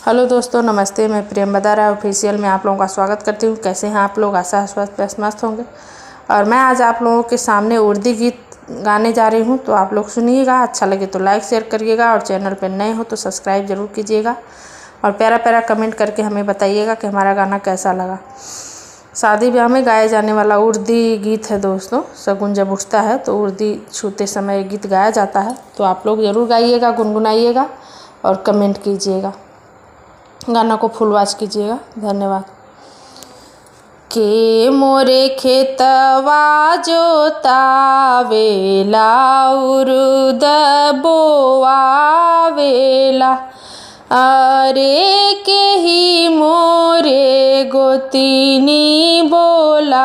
Hello दोस्तों, नमस्ते। मैं प्रेम बदारा ऑफिशियल में आप लोगों का स्वागत करती हूँ। कैसे हैं आप लोग? आशा स्वस्थ मस्त होंगे। और मैं आज आप लोगों के सामने उर्दू गीत गाने जा रही हूँ, तो आप लोग सुनिएगा। अच्छा लगे तो लाइक शेयर करिएगा और चैनल पर नए हो तो सब्सक्राइब ज़रूर कीजिएगा और प्यारा प्यारा कमेंट करके हमें बताइएगा कि हमारा गाना कैसा लगा। शादी ब्याह में गाया जाने वाला उर्दू गीत है दोस्तों। शगुन जब उठता है तो उर्दू छूते समय गीत गाया जाता है, तो आप लोग ज़रूर गाइएगा, गुनगुनाइएगा और कमेंट कीजिएगा। गाना को फुल वॉच कीजिएगा। धन्यवाद। के मोरे खेतवा जोतावेला उरुद बोआवेला, अरे के ही मोरे गोतिनी बोलावेला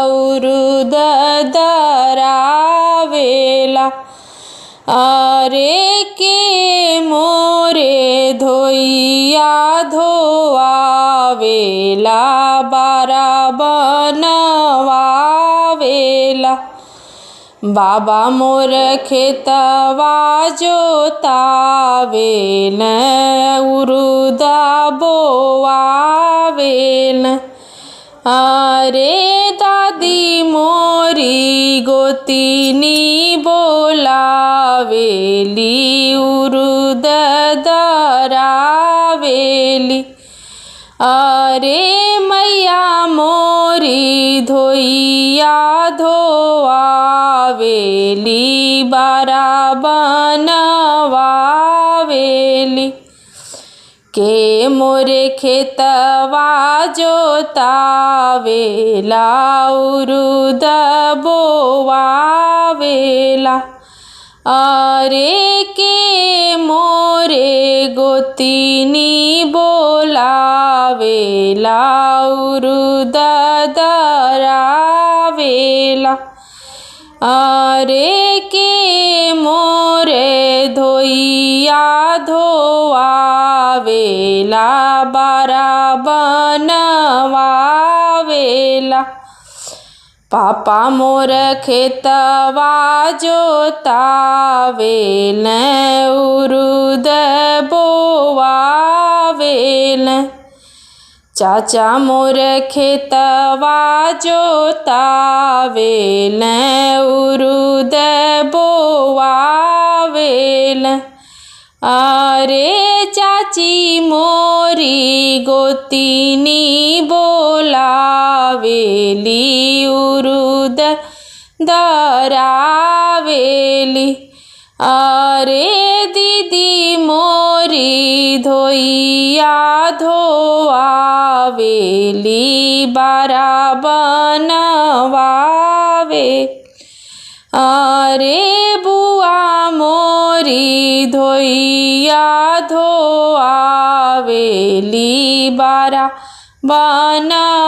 उरुद दरावेला, अरे के मोरे धोइया धोआवेला बारा बनवावेला, बाबा मोर खेतवा जोतावेल उरुदा बोआवेल, अरे दादी मोरी गोतिनी बोलावेली उरुद दरावेली, अरे मैया मोरी धोइया धोआवेली बारा बनवावेली, के मोरे खेतवा जोतावेला उरुद बोआवेला, अरे के मोरे गोतिनी बोलावेला उरुद दरावेला, अरे के मोरे धोइया धोआवेला बारा बनवावेला, पापा मोर खेतवा जोतावेल उरुद बोआवेल, चाचा मोर खेतवा जोतावेल उरुद बोआवेल, अरे चाची मोरी गोतिनी बोलावेली उरुद दरावेली, अरे दीदी मोरी धोइया धोआवेली बारा बनवावे, अरे बुआ मोरी धोइया धोआवेली बारा बनवावेली।